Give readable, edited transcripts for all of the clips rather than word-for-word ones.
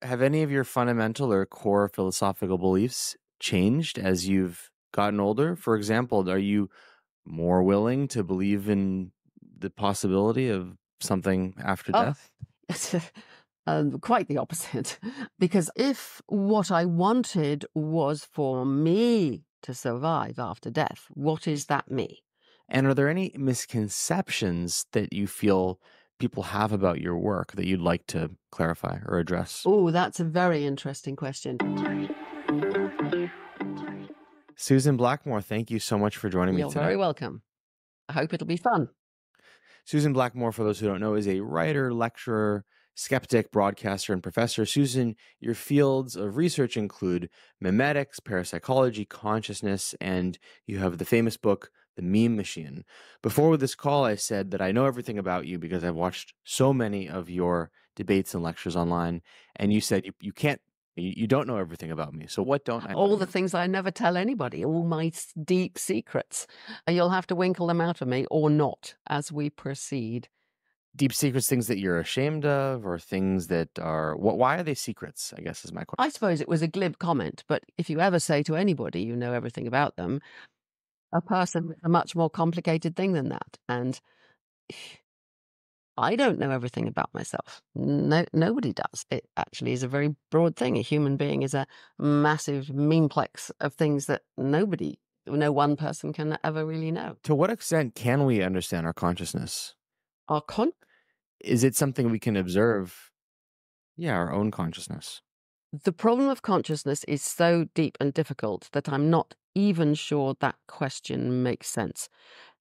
Have any of your fundamental or core philosophical beliefs changed as you've gotten older? For example, are you more willing to believe in the possibility of something after Oh, death? quite the opposite. Because if what I wanted was for me to survive after death, what is that me? And are there any misconceptions that you feel people have about your work that you'd like to clarify or address? Oh, that's a very interesting question. Susan Blackmore, thank you so much for joining me You're today. very welcome. I hope it'll be fun. Susan Blackmore, for those who don't know, is a writer, lecturer, skeptic, broadcaster, and professor. Susan, your fields of research include memetics, parapsychology, consciousness, and you have the famous book, The Meme Machine. Before this call, I said that I know everything about you because I've watched so many of your debates and lectures online, and you said you can't, you don't know everything about me. So what don't I All know? the things I never tell anybody, all my deep secrets. You'll have to winkle them out of me or not as we proceed. Deep secrets, things that you're ashamed of, or things that are, why are they secrets, I guess is my question. I suppose it was a glib comment, but if you ever say to anybody you know everything about them, a person is a much more complicated thing than that. And I don't know everything about myself. No, nobody does. It actually is a very broad thing. A human being is a massive memeplex of things that no one person can ever really know. To what extent can we understand our consciousness? Our con Is it something we can observe? Yeah, our own consciousness. The problem of consciousness is so deep and difficult that I'm not even sure that question makes sense.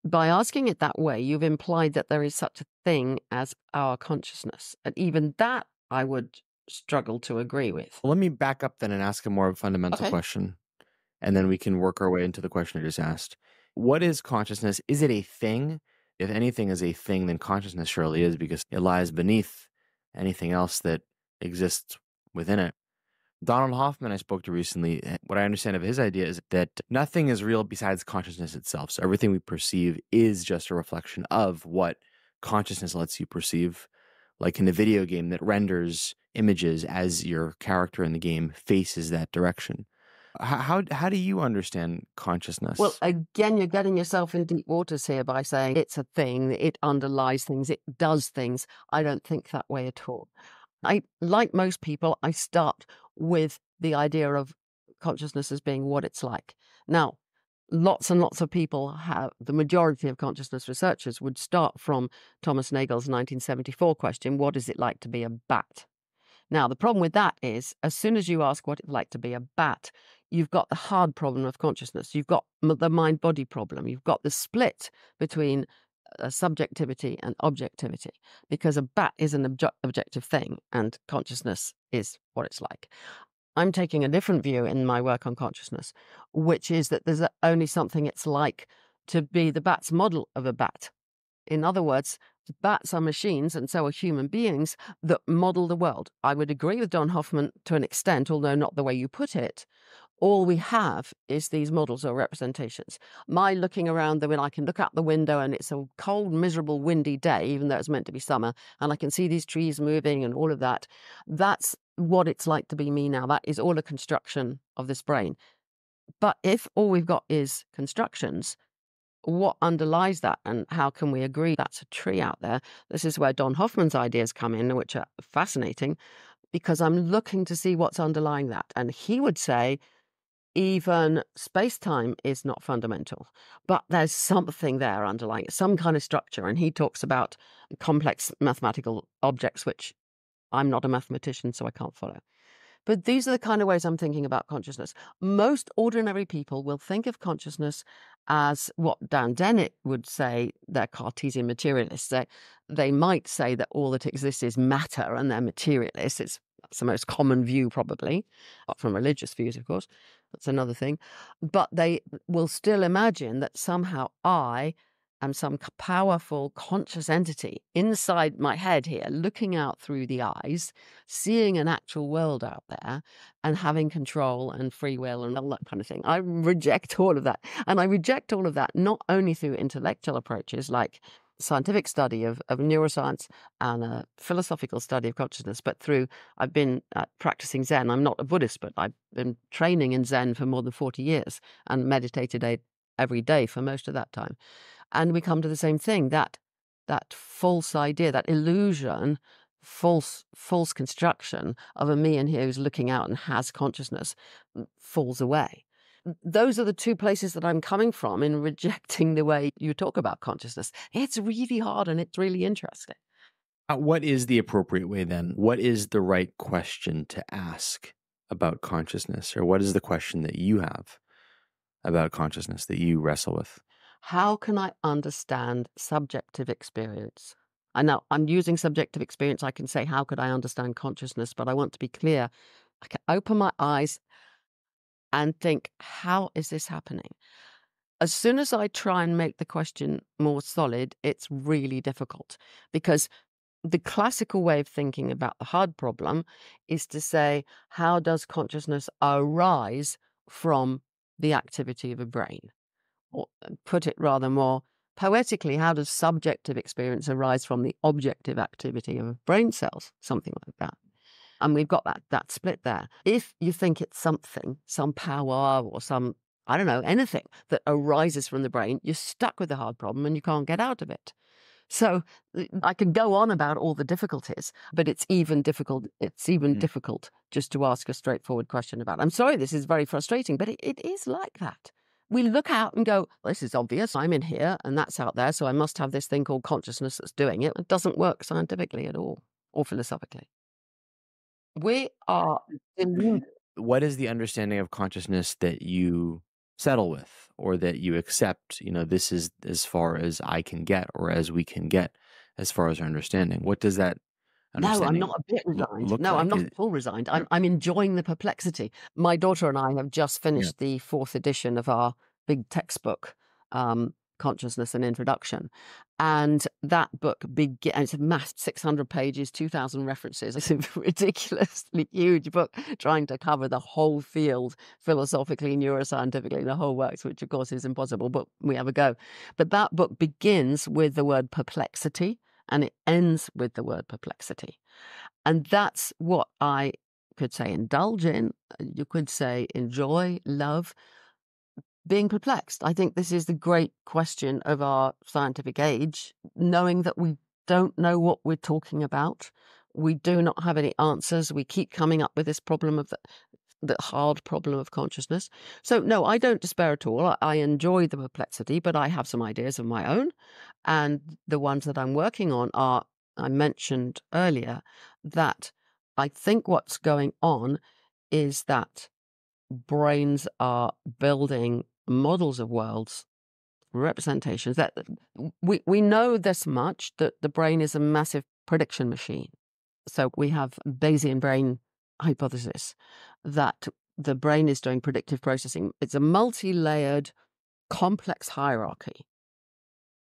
By asking it that way, you've implied that there is such a thing as our consciousness. And even that I would struggle to agree with. Well, let me back up then and ask a more fundamental Okay. question, and then we can work our way into the question I just asked. What is consciousness? Is it a thing? If anything is a thing, then consciousness surely is because it lies beneath anything else that exists within it. Donald Hoffman, I spoke to recently, what I understand of his idea is that nothing is real besides consciousness itself. So everything we perceive is just a reflection of what consciousness lets you perceive, like in a video game that renders images as your character in the game faces that direction. How do you understand consciousness? Well, again, you're getting yourself in deep waters here by saying it's a thing, it underlies things, it does things. I don't think that way at all. Like most people, I start with the idea of consciousness as being what it's like. Now, lots and lots of people have, the majority of consciousness researchers would start from Thomas Nagel's 1974 question, what is it like to be a bat? Now, the problem with that is, as soon as you ask what it's like to be a bat, you've got the hard problem of consciousness. You've got the mind-body problem. You've got the split between subjectivity and objectivity, because a bat is an objective thing and consciousness is what it's like. I'm taking a different view in my work on consciousness, which is that there's only something it's like to be the bat's model of a bat. In other words, bats are machines and so are human beings that model the world. I would agree with Don Hoffman to an extent, although not the way you put it. All we have is these models or representations. My looking around when I can look out the window and it's a cold, miserable, windy day, even though it's meant to be summer, and I can see these trees moving and all of that. That's what it's like to be me now. That is all a construction of this brain. But if all we've got is constructions, what underlies that and how can we agree that's a tree out there? This is where Don Hoffman's ideas come in, which are fascinating, because I'm looking to see what's underlying that. And he would say even space-time is not fundamental, but there's something there underlying it, some kind of structure. And he talks about complex mathematical objects, which I'm not a mathematician, so I can't follow. But these are the kind of ways I'm thinking about consciousness. Most ordinary people will think of consciousness as what Dan Dennett would say they're Cartesian materialists. They might say that all that exists is matter and they're materialists. That's the most common view, probably, apart from religious views, of course. That's another thing. But they will still imagine that somehow I am some powerful conscious entity inside my head here, looking out through the eyes, seeing an actual world out there and having control and free will and all that kind of thing. I reject all of that. And I reject all of that not only through intellectual approaches like scientific study of neuroscience and a philosophical study of consciousness, but I've been practicing Zen. I'm not a Buddhist, but I've been training in Zen for more than 40 years and meditated every day for most of that time. And we come to the same thing, that false idea, that illusion, false construction of a me in here who's looking out and has consciousness falls away. Those are the two places that I'm coming from in rejecting the way you talk about consciousness. It's really hard and it's really interesting. What is the appropriate way then? What is the right question to ask about consciousness? Or what is the question that you have about consciousness that you wrestle with? How can I understand subjective experience? I know I'm using subjective experience. I can say, how could I understand consciousness? But I want to be clear. I can open my eyes and think, how is this happening? As soon as I try and make the question more solid, it's really difficult, because the classical way of thinking about the hard problem is to say, how does consciousness arise from the activity of a brain? Or put it rather more poetically, how does subjective experience arise from the objective activity of brain cells? Something like that. And we've got that split there. If you think it's something, some power or some, I don't know, anything that arises from the brain, you're stuck with the hard problem and you can't get out of it. So I could go on about all the difficulties, but it's even difficult. It's even difficult just to ask a straightforward question about it. I'm sorry, this is very frustrating, but it is like that. We look out and go, this is obvious. I'm in here and that's out there, so I must have this thing called consciousness that's doing it. It doesn't work scientifically at all or philosophically. We are deluded. What is the understanding of consciousness that you settle with or that you accept? This is as far as I can get or as we can get as far as our understanding. What does that No, I'm understanding not a bit resigned. look No, I'm like? not at all resigned. I'm enjoying the perplexity. My daughter and I have just Yeah. finished the 4th edition of our big textbook, Consciousness and Introduction. And that book it's a mass 600 pages, 2,000 references. It's a ridiculously huge book trying to cover the whole field, philosophically, neuroscientifically, the whole works, which of course is impossible, but we have a go. But that book begins with the word perplexity and it ends with the word perplexity. And that's what I could say indulge in. You could say enjoy, love, being perplexed. I think this is the great question of our scientific age, knowing that we don't know what we're talking about. We do not have any answers. We keep coming up with this problem of the hard problem of consciousness. So, no, I don't despair at all. I enjoy the perplexity, but I have some ideas of my own. And the ones that I'm working on are, I mentioned earlier, that I think what's going on is that brains are building models of worlds, representations. That we know this much, that the brain is a massive prediction machine. So we have Bayesian brain hypothesis that the brain is doing predictive processing. It's a multi-layered, complex hierarchy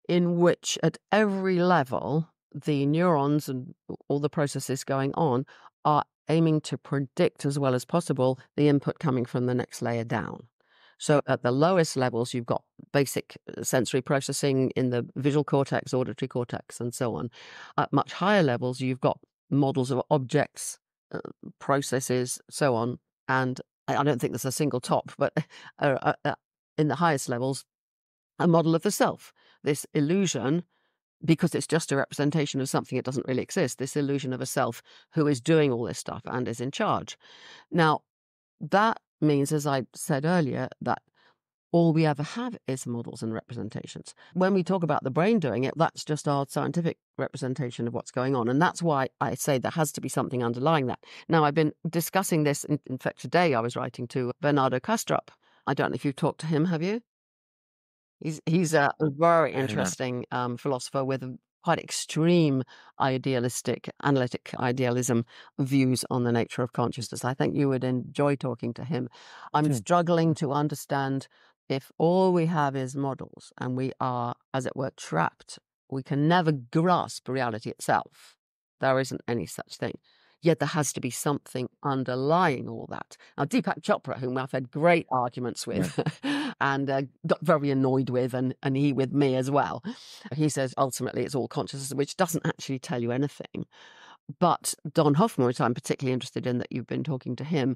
in which at every level, the neurons and all the processes going on are aiming to predict as well as possible the input coming from the next layer down. So at the lowest levels, you've got basic sensory processing in the visual cortex, auditory cortex, and so on. At much higher levels, you've got models of objects, processes, so on. And I don't think there's a single top, but in the highest levels, a model of the self, this illusion, because it's just a representation of something that doesn't really exist, this illusion of a self who is doing all this stuff and is in charge. Now, that means, as I said earlier, that all we ever have is models and representations. When we talk about the brain doing it, that's just our scientific representation of what's going on. And that's why I say there has to be something underlying that. Now, I've been discussing this. In fact, today I was writing to Bernardo Kastrop. I don't know if you've talked to him, have you? He's a very I have not. interesting philosopher with quite extreme idealistic, analytic idealism views on the nature of consciousness. I think you would enjoy talking to him. I'm Hmm. struggling to understand if all we have is models and we are, as it were, trapped. We can never grasp reality itself. There isn't any such thing. Yet there has to be something underlying all that. Now, Deepak Chopra, whom I've had great arguments Right. with and got very annoyed with, and he with me as well, he says ultimately it's all consciousness, which doesn't actually tell you anything. But Don Hoffman, which I'm particularly interested in, that you've been talking to him,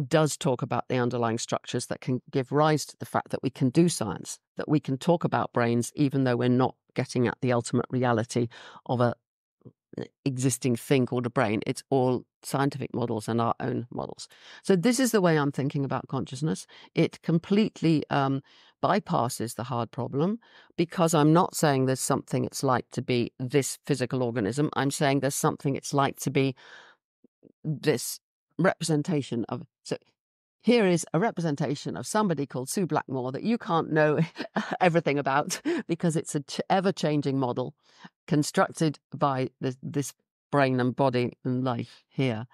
does talk about the underlying structures that can give rise to the fact that we can do science, that we can talk about brains, even though we're not getting at the ultimate reality of a existing thing called a brain. It's all scientific models and our own models. So this is the way I'm thinking about consciousness. It completely bypasses the hard problem, because I'm not saying there's something it's like to be this physical organism. I'm saying there's something it's like to be this representation of. So here is a representation of somebody called Sue Blackmore that you can't know everything about, because it's an ever-changing model constructed by this brain and body and life here.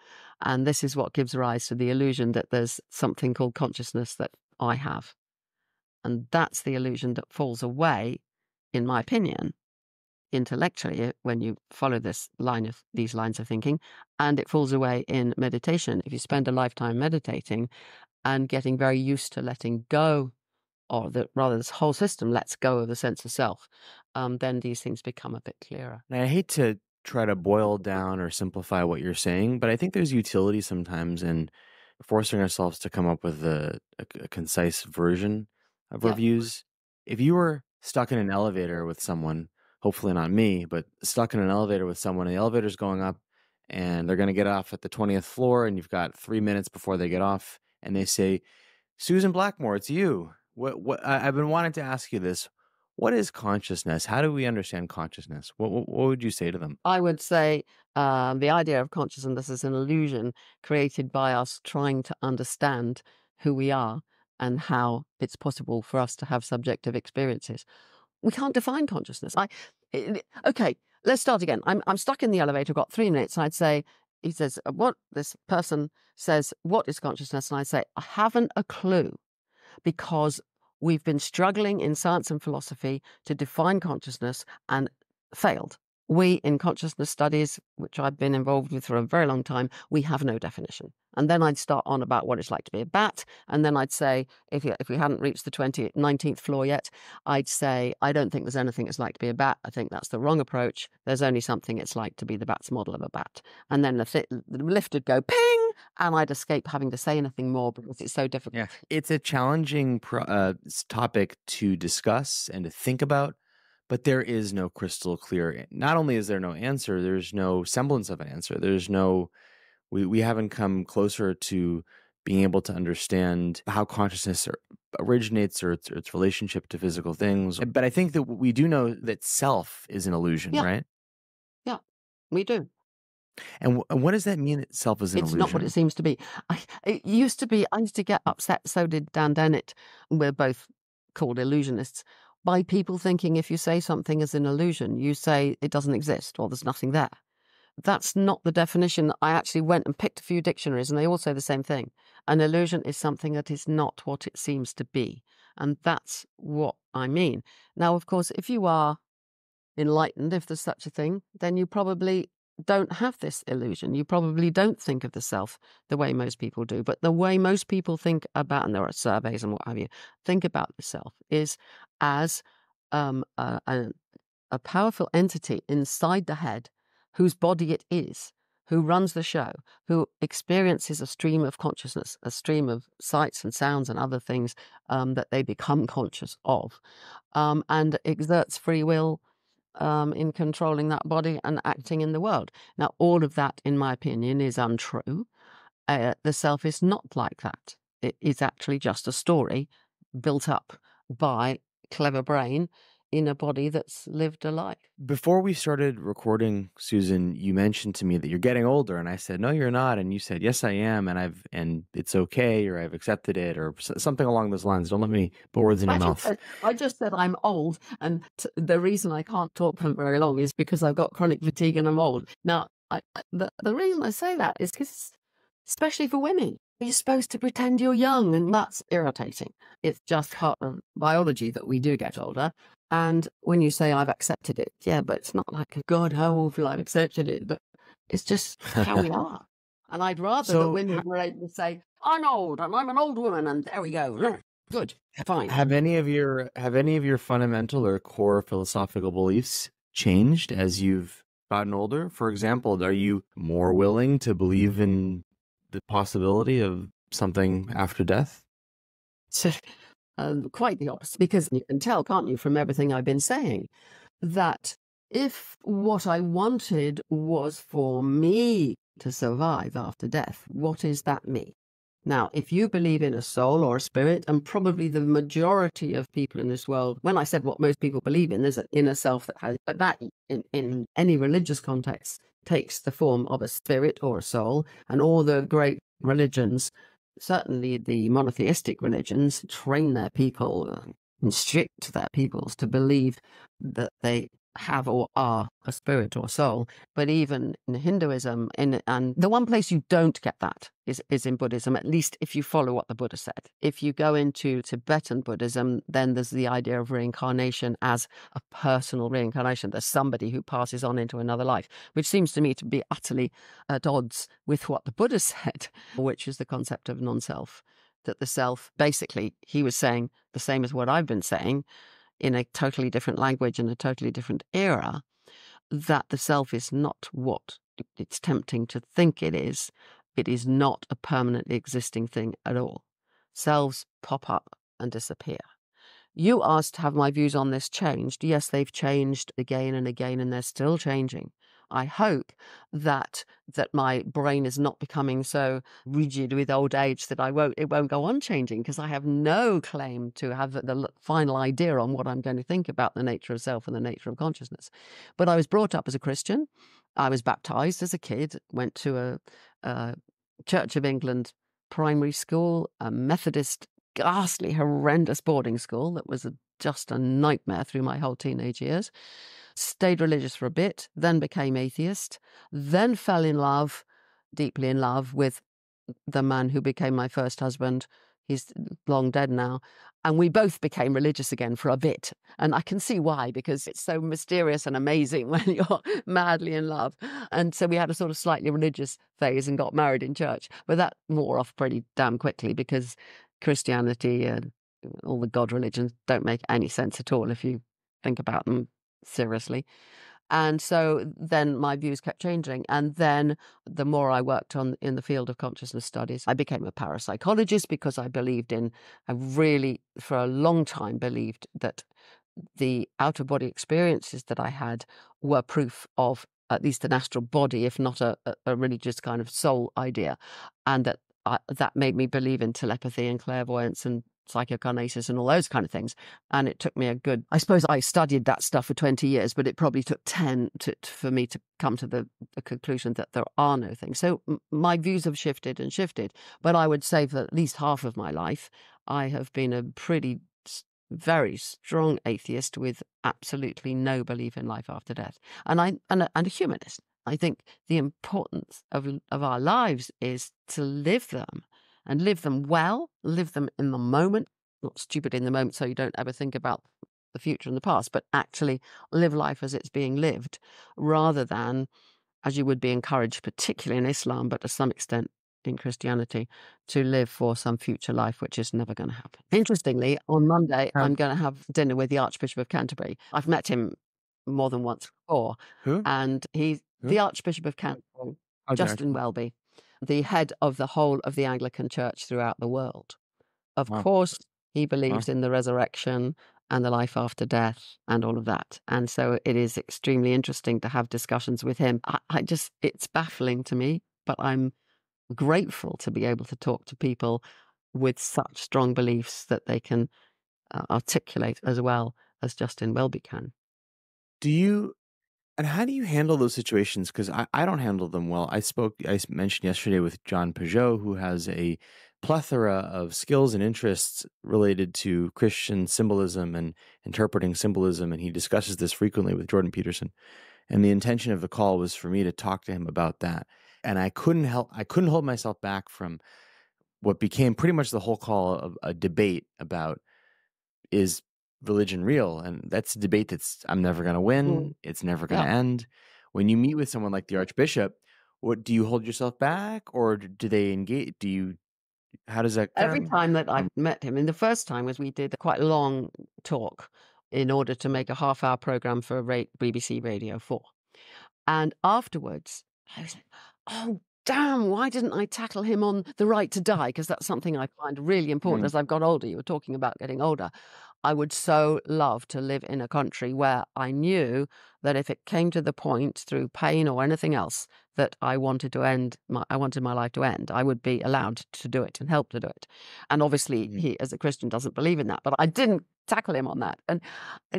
And this is what gives rise to the illusion that there's something called consciousness that I have. And that's the illusion that falls away, in my opinion, intellectually, when you follow these lines of thinking, and it falls away in meditation. If you spend a lifetime meditating and getting very used to letting go, or rather this whole system lets go of the sense of self, then these things become a bit clearer. And I hate to try to boil down or simplify what you're saying, but I think there's utility sometimes in forcing ourselves to come up with a concise version of our Yeah. views. If you were stuck in an elevator with someone, hopefully not me, but stuck in an elevator with someone, and the elevator's going up and they're going to get off at the 20th floor, and you've got 3 minutes before they get off, and they say, Susan Blackmore, it's you. I've been wanting to ask you this. What is consciousness? How do we understand consciousness? What would you say to them? I would say the idea of consciousness is an illusion created by us trying to understand who we are and how it's possible for us to have subjective experiences. We can't define consciousness. Okay, let's start again. I'm stuck in the elevator, got 3 minutes. I'd say, he says, what this person says, what is consciousness? And I say, I haven't a clue, because we've been struggling in science and philosophy to define consciousness and failed. We, in consciousness studies, which I've been involved with for a very long time, we have no definition. And then I'd start on about what it's like to be a bat. And then I'd say, if we hadn't reached the 19th floor yet, I'd say, I don't think there's anything it's like to be a bat. I think that's the wrong approach. There's only something it's like to be the bat's model of a bat. And then the lift would go ping, and I'd escape having to say anything more, because it's so difficult. Yeah, it's a challenging topic to discuss and to think about, but there is no crystal clear. Not only is there no answer, there's no semblance of an answer. We haven't come closer to being able to understand how consciousness originates, or its relationship to physical things. But I think that we do know that self is an illusion, Yeah, right? yeah, we do. And what does that mean, that self is an It's illusion? not what it seems to be. I used to get upset, so did Dan Dennett, we're both called illusionists, by people thinking if you say something is an illusion, you say it doesn't exist or there's nothing there. That's not the definition. I actually went and picked a few dictionaries, and they all say the same thing. An illusion is something that is not what it seems to be. And that's what I mean. Now, of course, if you are enlightened, if there's such a thing, then you probably don't have this illusion. You probably don't think of the self the way most people do. But the way most people think about, and there are surveys and what have you, think about the self is as a powerful entity inside the head, whose body it is, who runs the show, who experiences a stream of consciousness, a stream of sights and sounds and other things that they become conscious of, and exerts free will in controlling that body and acting in the world. Now, all of that, in my opinion, is untrue. The self is not like that. It is actually just a story built up by clever brain in a body that's lived a life. Before we started recording, Susan, you mentioned to me that you're getting older, and I said, "No, you're not." And you said, "Yes, I am, and it's okay, or I've accepted it, or something along those lines." Don't let me put words in your mouth. I just said I'm old, and the reason I can't talk for very long is because I've got chronic fatigue and I'm old. Now, the reason I say that is because, especially for women, you're supposed to pretend you're young, and that's irritating. It's just part of biology that we do get older. And when you say I've accepted it, yeah, but it's not like, God, how awful, I've accepted it. But it's just how we are. And I'd rather that So, women were able to say, I'm old and I'm an old woman and there we go. Good, fine. have any of your fundamental or core philosophical beliefs changed as you've gotten older? For example, are you more willing to believe in the possibility of something after death? So, quite the opposite, because you can tell, can't you, from everything I've been saying, that if what I wanted was for me to survive after death, what is that me? Now, if you believe in a soul or a spirit, and probably the majority of people in this world, when I said what most people believe in, there's an inner self that has, but that in any religious context takes the form of a spirit or a soul, and all the great religions, certainly the monotheistic religions, train their people, instruct their peoples to believe that they have or are a spirit or soul. But even in Hinduism, and the one place you don't get that is in Buddhism, at least if you follow what the Buddha said. If you go into Tibetan Buddhism, then there's the idea of reincarnation as a personal reincarnation. There's somebody who passes on into another life, which seems to me to be utterly at odds with what the Buddha said, which is the concept of non-self. That the self, basically, he was saying the same as what I've been saying, in a totally different language and a totally different era, that the self is not what it's tempting to think it is. It is not a permanently existing thing at all. Selves pop up and disappear. You asked, have my views on this changed? Yes, they've changed again and again, and they're still changing. I hope that my brain is not becoming so rigid with old age that it won't go on changing, because I have no claim to have the final idea on what I'm going to think about the nature of self and the nature of consciousness. But I was brought up as a Christian. I was baptized as a kid, went to a Church of England primary school, a Methodist, ghastly, horrendous boarding school that was just a nightmare through my whole teenage years. Stayed religious for a bit, then became atheist, then fell in love, deeply in love, with the man who became my first husband. He's long dead now. And we both became religious again for a bit. And I can see why, because it's so mysterious and amazing when you're madly in love. And so we had a sort of slightly religious phase and got married in church. But that wore off pretty damn quickly, because Christianity and all the God religions don't make any sense at all if you think about them seriously. And so then my views kept changing. And then the more I worked in the field of consciousness studies, I became a parapsychologist, because I really, for a long time, believed that the out-of-body experiences that I had were proof of at least an astral body, if not a religious kind of soul idea. And that made me believe in telepathy and clairvoyance and psychokinesis and all those kind of things. And it took me I suppose I studied that stuff for 20 years, but it probably took 10 for me to come to the conclusion that there are no things. So my views have shifted and shifted, but I would say for at least half of my life, I have been a very strong atheist with absolutely no belief in life after death. And a humanist. I think the importance of our lives is to live them, and live them well, live them in the moment, not stupid in the moment so you don't ever think about the future and the past, but actually live life as it's being lived, rather than, as you would be encouraged, particularly in Islam, but to some extent in Christianity, to live for some future life, which is never going to happen. Interestingly, on Monday, I'm Have going to have dinner with the Archbishop of Canterbury. I've met him more than once before, who? and he's Who? the Archbishop of Canterbury, Oh, the Justin Archbishop. Welby, the head of the whole of the Anglican Church throughout the world. Of Wow. course, he Wow. believes in the resurrection and the life after death and all of that. And so it is extremely interesting to have discussions with him. It's baffling to me, but I'm grateful to be able to talk to people with such strong beliefs that they can articulate as well as Justin Welby can. Do you And how do you handle those situations? Because I don't handle them well. Mentioned yesterday with John Peugeot, who has a plethora of skills and interests related to Christian symbolism and interpreting symbolism. And he discusses this frequently with Jordan Peterson. And the intention of the call was for me to talk to him about that. And I couldn't hold myself back from what became pretty much the whole call of a debate about, is religion real? And that's a debate I'm never going to Mm. win. It's never going Yeah. to end. When you meet with someone like the Archbishop, What do you hold yourself back, or do they engage? Do you? How does that Every kind time that of? I've met him, and the first time was we did quite a long talk in order to make a half-hour program for BBC Radio 4. And afterwards, I was like, "Oh, damn, why didn't I tackle him on the right to die?" Because that's something I find really important Mm, as I've got older. You were talking about getting older. I would so love to live in a country where I knew that if it came to the point through pain or anything else that I wanted my life to end, I would be allowed to do it and help to do it. And obviously, mhm, he, as a Christian, doesn't believe in that, but I didn't tackle him on that. And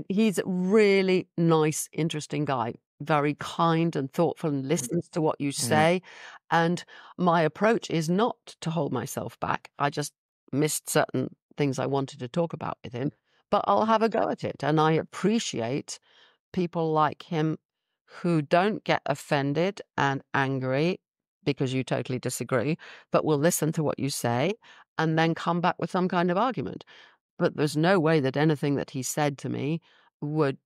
he's a really nice, interesting guy, very kind and thoughtful and listens to what you mhm, say. And my approach is not to hold myself back. I just missed certain things I wanted to talk about with him, but I'll have a go at it. And I appreciate people like him who don't get offended and angry because you totally disagree, but will listen to what you say and then come back with some kind of argument. But there's no way that anything that he said to me would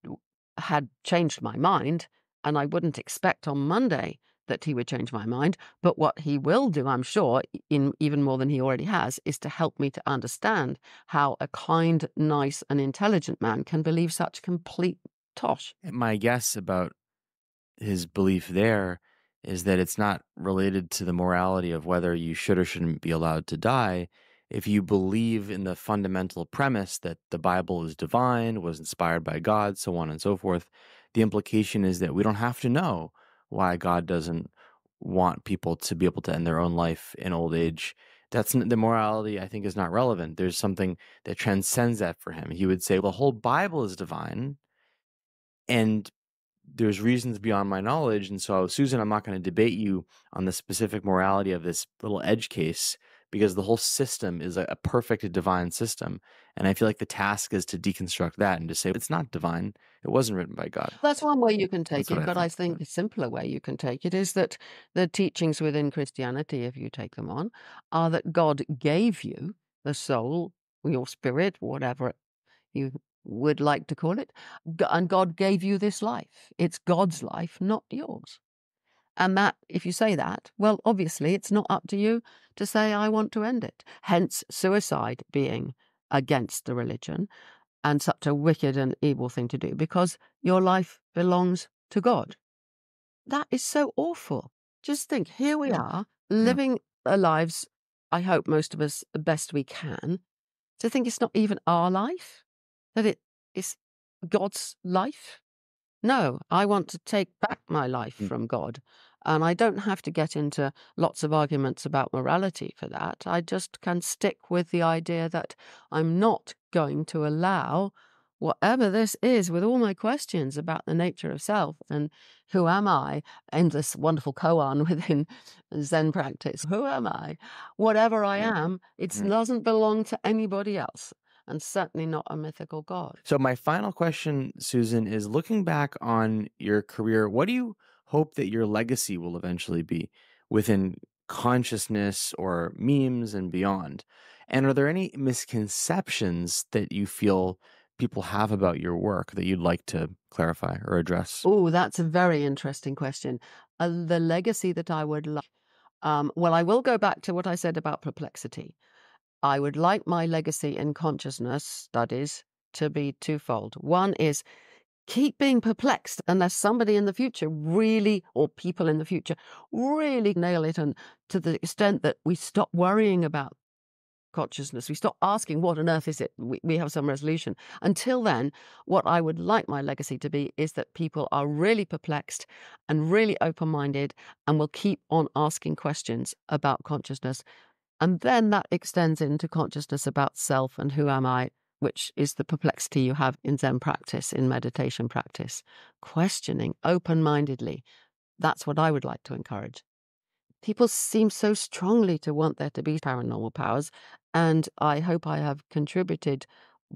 had changed my mind, and I wouldn't expect on Monday that he would change my mind. But what he will do, I'm sure, in even more than he already has, is to help me to understand how a kind, nice, and intelligent man can believe such complete tosh. My guess about his belief there is that it's not related to the morality of whether you should or shouldn't be allowed to die. If you believe in the fundamental premise that the Bible is divine, was inspired by God, so on and so forth, the implication is that we don't have to know why God doesn't want people to be able to end their own life in old age. The morality, I think, is not relevant. There's something that transcends that for him. He would say, well, the whole Bible is divine, and there's reasons beyond my knowledge. And so, Susan, I'm not going to debate you on the specific morality of this little edge case because the whole system is a perfect divine system. And I feel like the task is to deconstruct that and to say it's not divine. It wasn't written by God. That's one way you can take That's what it, I but I think. think a simpler way you can take it is that the teachings within Christianity, if you take them on, are that God gave you the soul, your spirit, whatever you would like to call it, and God gave you this life. It's God's life, not yours. And that, if you say that, well, obviously it's not up to you to say, I want to end it. Hence, suicide being against the religion and such a wicked and evil thing to do because your life belongs to God. That is so awful. Just think, here we are Yeah. living our lives, I hope most of us the best we can, to think it's not even our life, that it is God's life. No, I want to take back my life Mm. from God. And I don't have to get into lots of arguments about morality for that. I just can stick with the idea that I'm not going to allow whatever this is, with all my questions about the nature of self and who am I, in this wonderful koan within Zen practice. Who am I? Whatever I am, it Mhm. doesn't belong to anybody else, and certainly not a mythical God. So, my final question, Susan, is looking back on your career, what do you hope that your legacy will eventually be within consciousness or memes and beyond? And are there any misconceptions that you feel people have about your work that you'd like to clarify or address? Oh, that's a very interesting question. The legacy that I would like, well, I will go back to what I said about perplexity. I would like my legacy in consciousness studies to be twofold. One is keep being perplexed unless somebody in the future really, or people in the future, really nail it, and to the extent that we stop worrying about consciousness. We stop asking, what on earth is it? We have some resolution. Until then, what I would like my legacy to be is that people are really perplexed and really open minded and will keep on asking questions about consciousness. And then that extends into consciousness about self and who am I, which is the perplexity you have in Zen practice, in meditation practice. Questioning open mindedly. That's what I would like to encourage. People seem so strongly to want there to be paranormal powers, and I hope I have contributed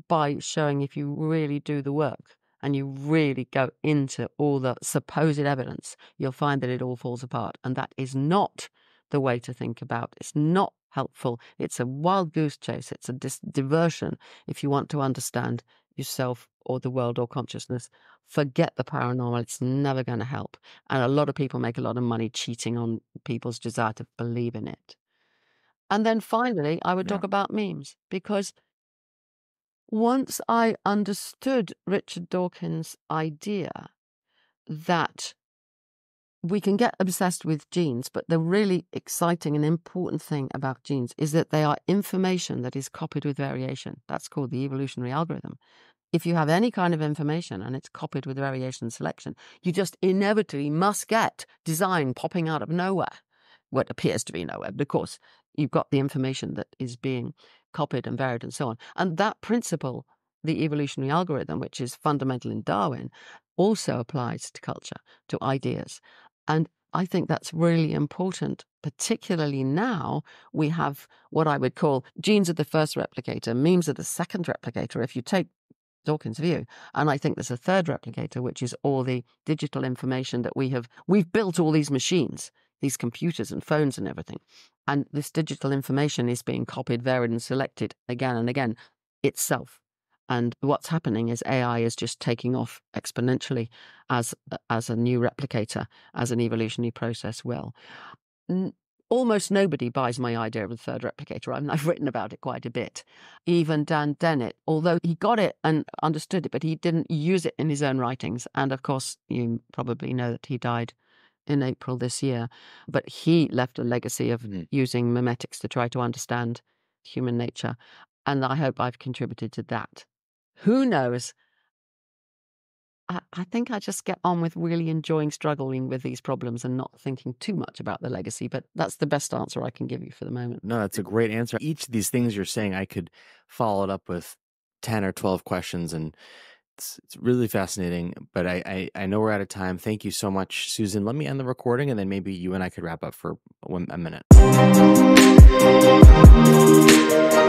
by showing if you really do the work and you really go into all the supposed evidence, you'll find that it all falls apart. And that is not the way to think about. It's not helpful. It's a wild goose chase. It's a diversion if you want to understand yourself or the world or consciousness, forget the paranormal. It's never going to help. And a lot of people make a lot of money cheating on people's desire to believe in it. And then finally, I would Yeah. talk about memes, because once I understood Richard Dawkins' idea that we can get obsessed with genes, but the really exciting and important thing about genes is that they are information that is copied with variation. That's called the evolutionary algorithm. If you have any kind of information and it's copied with variation selection, you just inevitably must get design popping out of nowhere. What appears to be nowhere, but of course, you've got the information that is being copied and varied and so on. And that principle, the evolutionary algorithm, which is fundamental in Darwin, also applies to culture, to ideas. And I think that's really important, particularly now we have what I would call genes are the first replicator, memes are the second replicator. If you take Dawkins' view. And I think there's a third replicator, which is all the digital information that we've built all these machines, these computers and phones and everything. And this digital information is being copied, varied, and selected again and again itself. And what's happening is AI is just taking off exponentially as a new replicator, as an evolutionary process will. Almost nobody buys my idea of a third replicator. I've written about it quite a bit. Even Dan Dennett, although he got it and understood it, but he didn't use it in his own writings. And of course, you probably know that he died in April this year. But he left a legacy of using memetics to try to understand human nature. And I hope I've contributed to that. Who knows? I think I just get on with really enjoying struggling with these problems and not thinking too much about the legacy, but that's the best answer I can give you for the moment. No, that's a great answer. Each of these things you're saying, I could follow it up with 10 or 12 questions, and it's really fascinating, but I know we're out of time. Thank you so much, Susan. Let me end the recording, and then maybe you and I could wrap up for a minute.